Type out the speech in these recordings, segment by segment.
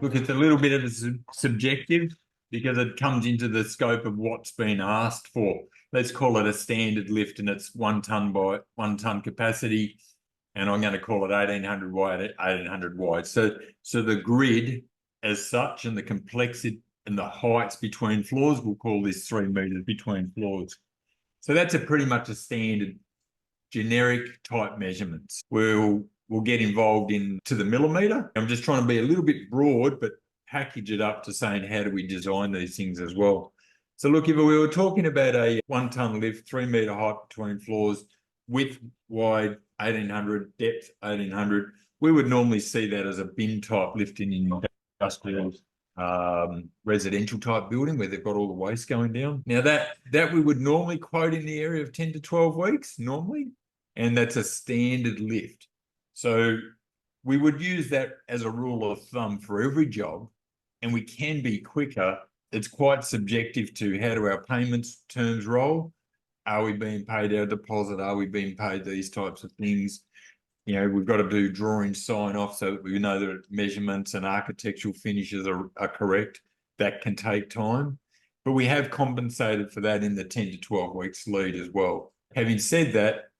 Look, it's a little bit of a subjective because it comes into the scope of what's been asked for. Let's call it a standard lift and it's 1 tonne by 1 tonne capacity. And I'm going to call it 1800 wide, 1800 wide. So the grid as such and the complexity and the heights between floors, we'll call this 3 meters between floors. So that's pretty much a standard generic type measurements. We'll get involved into the millimeter. I'm just trying to be a little bit broad, but package it up to saying how do we design these things as well. So look, if we were talking about a 1 tonne lift, 3 meter height between floors, width wide 1800, depth 1800, we would normally see that as a bin type lifting in industrial residential type building where they've got all the waste going down. Now that we would normally quote in the area of 10 to 12 weeks normally, and that's a standard lift. So we would use that as a rule of thumb for every job, and we can be quicker. It's quite subjective to how do our payments terms roll. Are we being paid our deposit? Are we being paid these types of things? You know, we've got to do drawing sign off so that we know that measurements and architectural finishes are correct. That can take time, but we have compensated for that in the 10 to 12 weeks lead as well. Having said that,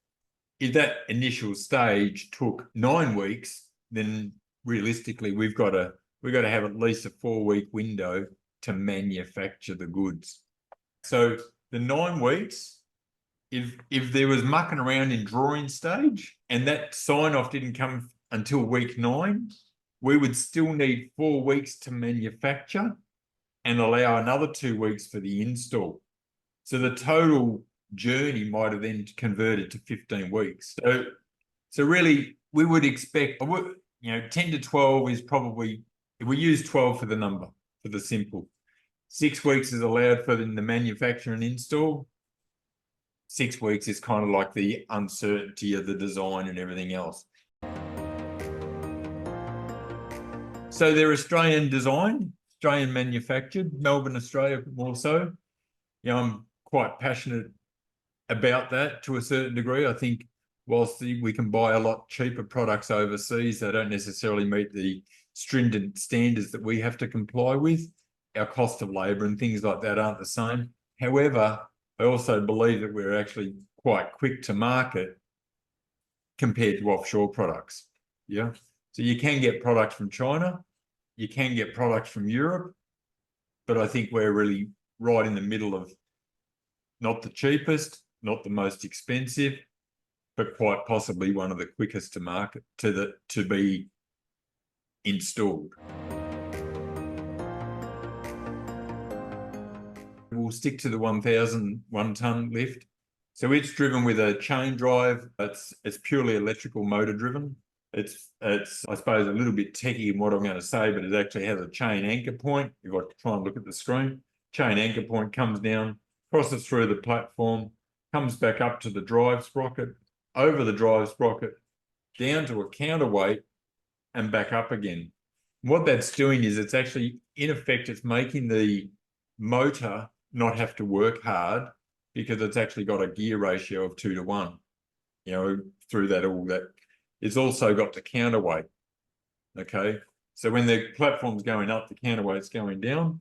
if that initial stage took 9 weeks, then realistically we've got to have at least a 4-week window to manufacture the goods. So the 9 weeks, if there was mucking around in drawing stage and that sign off didn't come until week 9, we would still need 4 weeks to manufacture and allow another 2 weeks for the install. So the total journey might have then converted to 15 weeks. So really we would expect, 10 to 12 is probably, if we use 12 for the number, for the simple, 6 weeks is allowed for the manufacture and install. 6 weeks is kind of like the uncertainty of the design and everything else. So they're Australian designed, Australian manufactured, Melbourne, Australia more so. You know, I'm quite passionate about that to a certain degree. I think whilst we can buy a lot cheaper products overseas, they don't necessarily meet the stringent standards that we have to comply with. Our cost of labour and things like that aren't the same. However, I also believe that we're actually quite quick to market compared to offshore products. Yeah. So you can get products from China, you can get products from Europe, but I think we're really right in the middle of not the cheapest, not the most expensive, but quite possibly one of the quickest to market to be installed. We'll stick to the 1,000 1-tonne lift. So it's driven with a chain drive. It's purely electrical motor driven. It's I suppose a little bit techie in what I'm going to say, but it actually has a chain anchor point. If I try and look at the screen, chain anchor point comes down, crosses through the platform, comes back up to the drive sprocket, over the drive sprocket, down to a counterweight, and back up again. What that's doing is it's actually, in effect, it's making the motor not have to work hard because it's actually got a gear ratio of 2 to 1. You know, through that all that. It's also got the counterweight. Okay, so when the platform's going up, the counterweight's going down,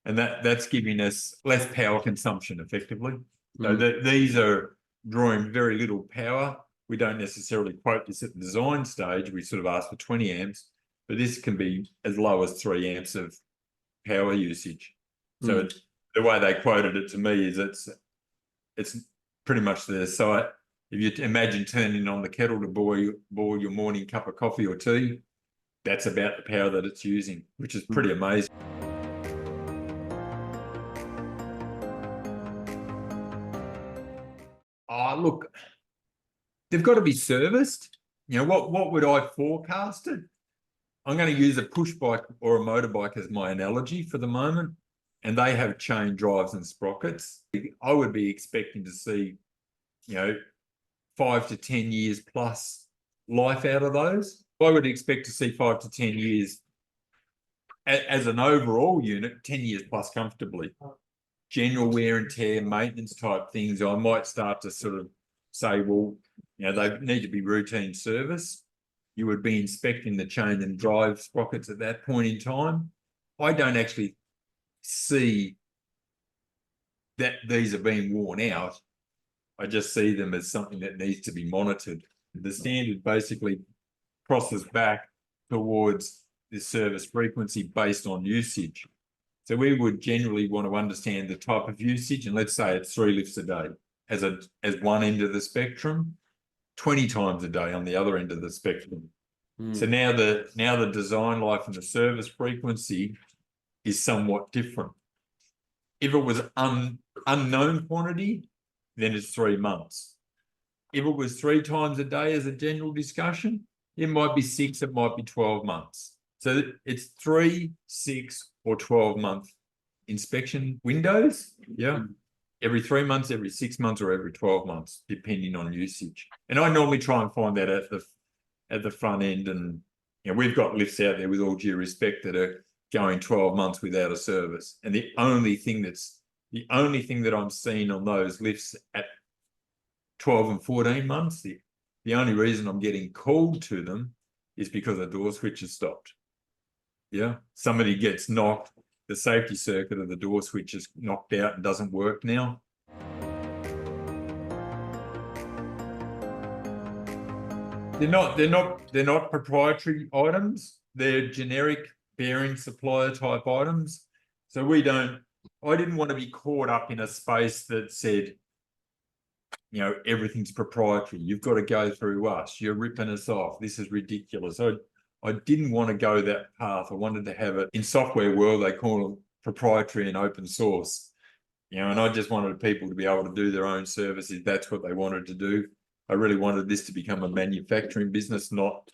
and that's giving us less power consumption effectively. So these are drawing very little power. We don't necessarily quote this at the design stage. We sort of ask for 20 amps, but this can be as low as 3 amps of power usage. So the way they quoted it to me is it's pretty much the site. If you imagine turning on the kettle to boil your morning cup of coffee or tea, that's about the power that it's using, which is pretty amazing. Oh, look, they've got to be serviced. You know, what would I forecast it? I'm going to use a push bike or a motorbike as my analogy for the moment, and they have chain drives and sprockets. I would be expecting to see, 5 to 10 years plus life out of those. I would expect to see 5 to 10 years as an overall unit, 10 years plus comfortably. General wear and tear, maintenance type things, I might start to sort of say, well, they need to be routine service. you would be inspecting the chain and drive sprockets at that point in time. I don't actually see that these are being worn out. I just see them as something that needs to be monitored. The standard basically crosses back towards the service frequency based on usage. So we would generally want to understand the type of usage, and let's say it's 3 lifts a day as one end of the spectrum, 20 times a day on the other end of the spectrum. So now the design life and the service frequency is somewhat different. If it was unknown quantity, then it's 3 months. If it was 3 times a day as a general discussion, it might be 6, it might be 12 months. So it's 3, 6, or 12-month inspection windows. Yeah. Every 3 months, every 6 months, or every 12 months, depending on usage. And I normally try and find that at the front end. And we've got lifts out there, with all due respect, that are going 12 months without a service. And the only thing that I'm seeing on those lifts at 12 and 14 months, the only reason I'm getting called to them is because a door switch has stopped. Yeah, somebody gets knocked, the safety circuit of the door switch is knocked out and doesn't work now. They're not proprietary items. They're generic bearing supplier type items. So I didn't want to be caught up in a space that said, everything's proprietary. You've got to go through us. You're ripping us off. This is ridiculous. I didn't want to go that path. I wanted to have it in software world. They call them proprietary and open source, and I just wanted people to be able to do their own services. That's what they wanted to do. I really wanted this to become a manufacturing business, not,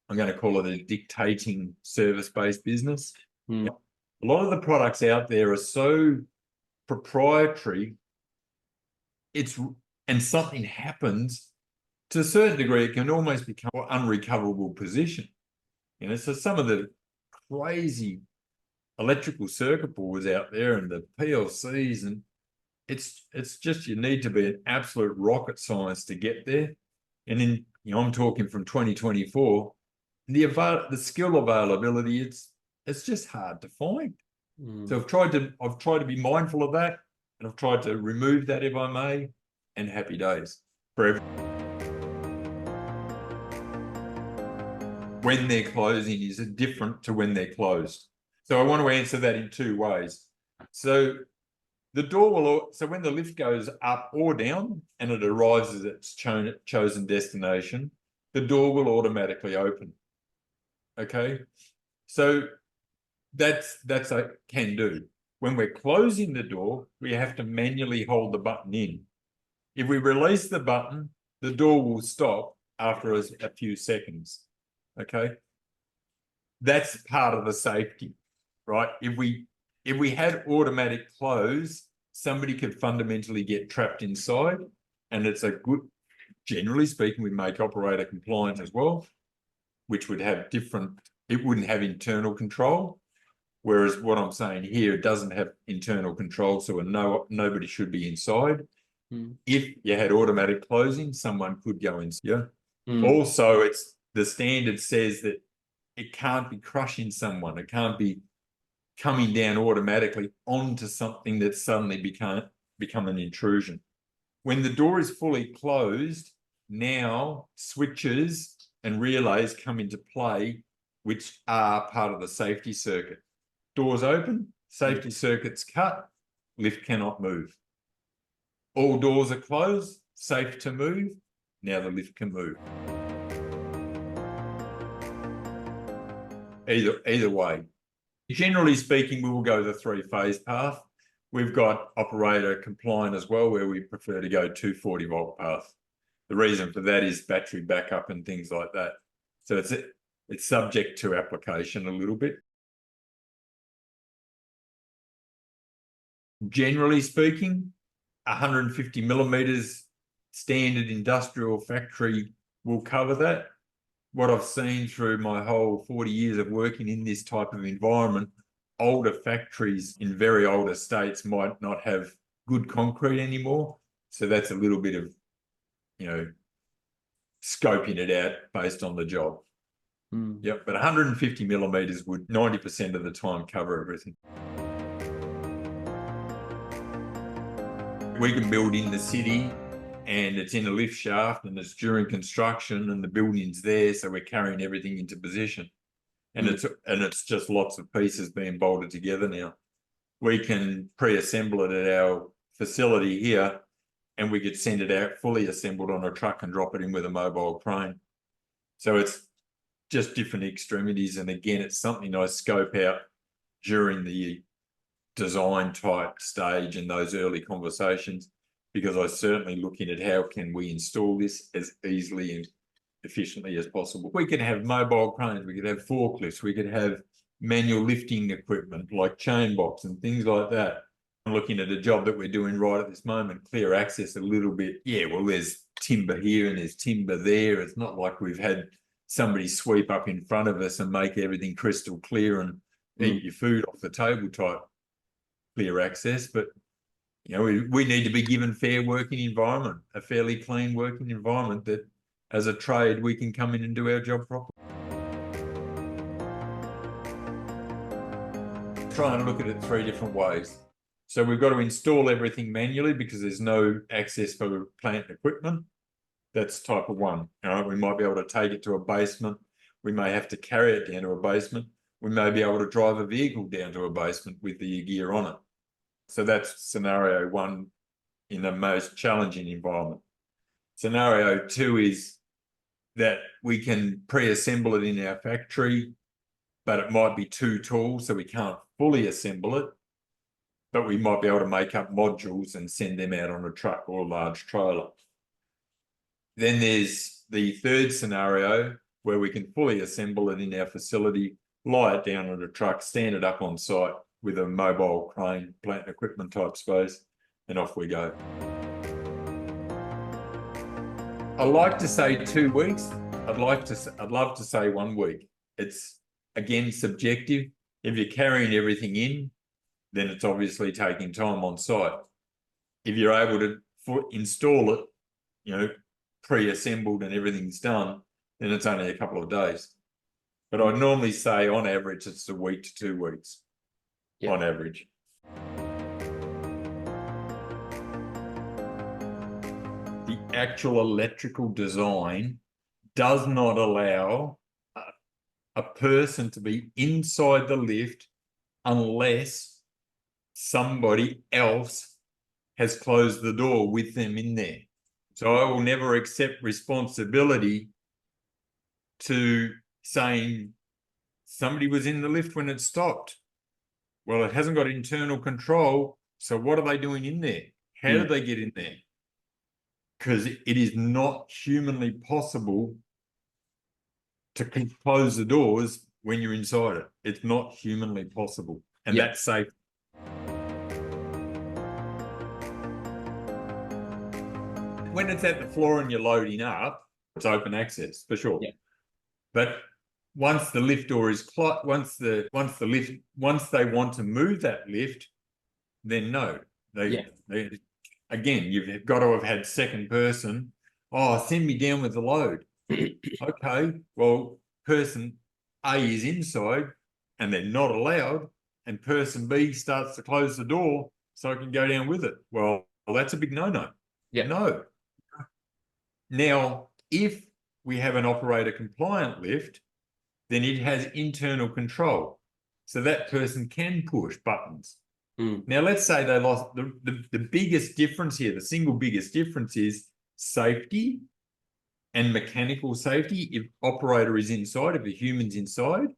I'm going to call it a dictating service-based business. A lot of the products out there are so proprietary, and something happens, to a certain degree, it can almost become an unrecoverable position. So some of the crazy electrical circuit boards out there and the PLCs, and it's just, you need to be an absolute rocket science to get there. And then, I'm talking from 2024, the skill availability, it's just hard to find. So I've tried to be mindful of that, and I've tried to remove that if I may, and happy days for everyone. When they're closing is different to when they're closed. So I want to answer that in 2 ways. So the door so when the lift goes up or down and it arrives at its chosen destination, the door will automatically open. Okay. So that's a can do. When we're closing the door, we have to manually hold the button in. If we release the button, the door will stop after a few seconds. Okay. That's part of the safety, right? If we had automatic close, somebody could fundamentally get trapped inside, and it's a good, generally speaking, we make operator compliant as well, which would have it wouldn't have internal control. Whereas what I'm saying here, it doesn't have internal control, so nobody should be inside. If you had automatic closing, someone could go inside. Yeah. Also, the standard says that it can't be crushing someone. It can't be coming down automatically onto something that's suddenly become an intrusion. When the door is fully closed, now switches and relays come into play, which are part of the safety circuit. Doors open, safety circuit's cut, lift cannot move. All doors are closed, safe to move, now the lift can move. Either way. Generally speaking, we will go the 3-phase path. We've got operator compliant as well, where we prefer to go 240-volt path. The reason for that is battery backup and things like that. So it's subject to application a little bit. Generally speaking, 150 millimeters standard industrial factory will cover that. What I've seen through my whole 40 years of working in this type of environment, older factories in very old estates might not have good concrete anymore. So that's a little bit of, scoping it out based on the job. Yep, but 150 millimeters would 90% of the time cover everything. We can build in the city and it's in a lift shaft and it's during construction and the building's there, so we're carrying everything into position. And it's just lots of pieces being bolted together now. We can pre-assemble it at our facility here and we could send it out fully assembled on a truck and drop it in with a mobile crane. So it's just different extremities. And again, it's something I scope out during the design type stage and those early conversations, because I certainly looking at how can we install this as easily and efficiently as possible. We could have mobile cranes, we could have forklifts, we could have manual lifting equipment like chain box and things like that. I'm looking at a job that we're doing right at this moment, clear access a little bit. Yeah, well, there's timber here and there's timber there. It's not like we've had somebody sweep up in front of us and make everything crystal clear and eat your food off the table type clear access. But, you know, we need to be given fair working environment, a fairly clean working environment that as a trade, we can come in and do our job properly. Try and look at it 3 different ways. So we've got to install everything manually because there's no access for plant equipment. That's type of 1. All right, we might be able to take it to a basement. We may have to carry it down to a basement. We may be able to drive a vehicle down to a basement with the gear on it. So that's scenario 1 in the most challenging environment. Scenario 2 is that we can pre-assemble it in our factory, but it might be too tall, so we can't fully assemble it. But we might be able to make up modules and send them out on a truck or a large trailer. Then there's the 3rd scenario where we can fully assemble it in our facility, lie it down on a truck, stand it up on site with a mobile crane, plant equipment type space, and off we go. I like to say 2 weeks. I'd love to say 1 week. It's again subjective. If you're carrying everything in, then it's obviously taking time on site. If you're able to install it, you know, pre-assembled and everything's done, then it's only a couple of days. But I normally say on average, it's a week to 2 weeks on average. The actual electrical design does not allow a person to be inside the lift unless somebody else has closed the door with them in there. So I will never accept responsibility to saying somebody was in the lift when it stopped. Well, it hasn't got internal control. So what are they doing in there? How did they get in there? Because it is not humanly possible to close the doors when you're inside it. It's not humanly possible. And that's safe. When it's at the floor and you're loading up, it's open access for sure. But once the lift door is closed, once they want to move that lift, then no. Again, you've got to have had second person. Oh, send me down with the load. Okay, well, person A is inside and they're not allowed, and person B starts to close the door so I can go down with it. Well, that's a big no-no. No. Now, if we have an operator compliant lift, then it has internal control. So that person can push buttons. Now, let's say they lost the biggest difference here, the single biggest difference is safety and mechanical safety. If operator is inside, if a human's inside,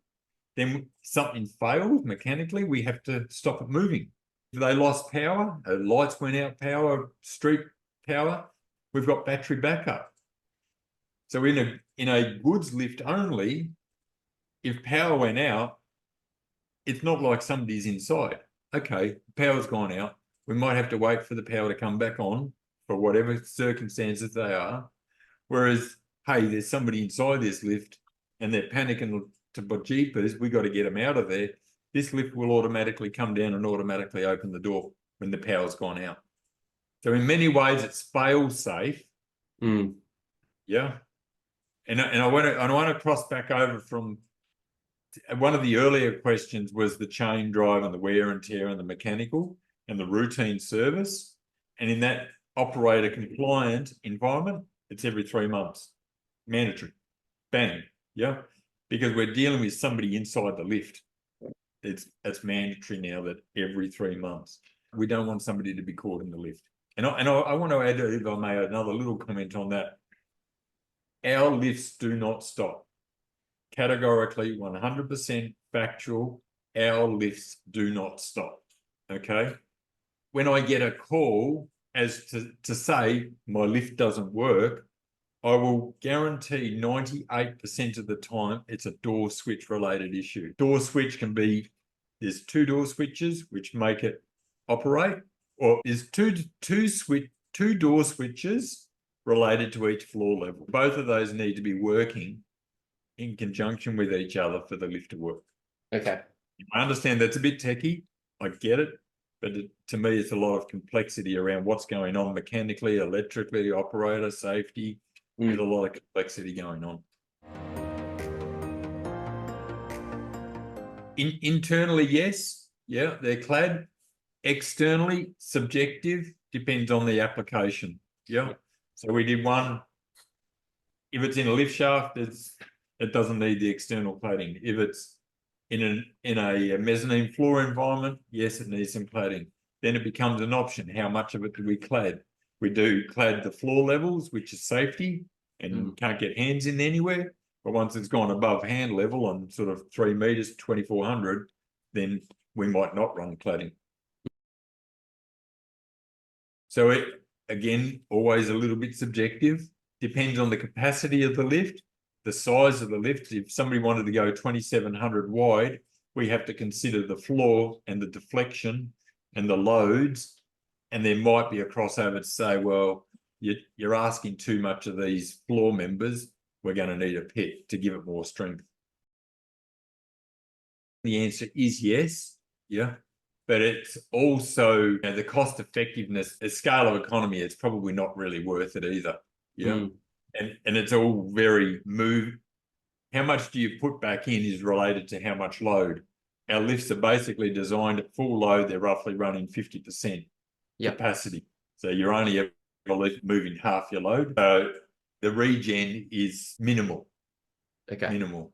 then something fails mechanically, we have to stop it moving. If they lost power, lights went out, power, street power, we've got battery backup. So in a goods lift only, if power went out, it's not like somebody's inside. Okay, power's gone out. We might have to wait for the power to come back on for whatever circumstances they are. Whereas, hey, there's somebody inside this lift and they're panicking to jeepers, we got to get them out of there. This lift will automatically come down and automatically open the door when the power's gone out. So in many ways, it's fail safe. Yeah. And I want to cross back over from one of the earlier questions was the chain drive and the wear and tear and the mechanical and the routine service. And in that operator compliant environment, it's every 3 months, mandatory, bang, yeah, because we're dealing with somebody inside the lift. It's mandatory now that every 3 months. We don't want somebody to be caught in the lift. And I want to add, if I may, another little comment on that. Our lifts do not stop. Categorically, 100% factual, our lifts do not stop, okay? When I get a call as to say my lift doesn't work, I will guarantee 98% of the time it's a door switch related issue. Door switch can be, there's 2 door switches which make it operate, or there's two door switches related to each floor level. Both of those need to be working in conjunction with each other for the lift to work. Okay. I understand that's a bit techie. I get it. But to me, it's a lot of complexity around what's going on mechanically, electrically, operator, safety. There's a lot of complexity going on. Internally, yes. Yeah, they're clad. Externally, subjective, depends on the application. Yeah. So we did one. If it's in a lift shaft, it doesn't need the external cladding. If it's in a mezzanine floor environment, yes, it needs some cladding. Then it becomes an option. How much of it do we clad? We do clad the floor levels, which is safety, and can't get hands in anywhere. But once it's gone above hand level on sort of 3 meters, 2,400, then we might not run cladding. So it, again, always a little bit subjective. Depends on the capacity of the lift, the size of the lift. If somebody wanted to go 2,700 wide, we have to consider the floor and the deflection and the loads. And there might be a crossover to say, well, you're asking too much of these floor members. We're going to need a pit to give it more strength. The answer is yes. Yeah. But it's also the cost effectiveness, the scale of economy, it's probably not really worth it either. Yeah. And it's all very how much do you put back in is related to how much load. Our lifts are basically designed at full load, they're roughly running 50% capacity. So you're only ever moving half your load. So the regen is minimal. Okay. Minimal.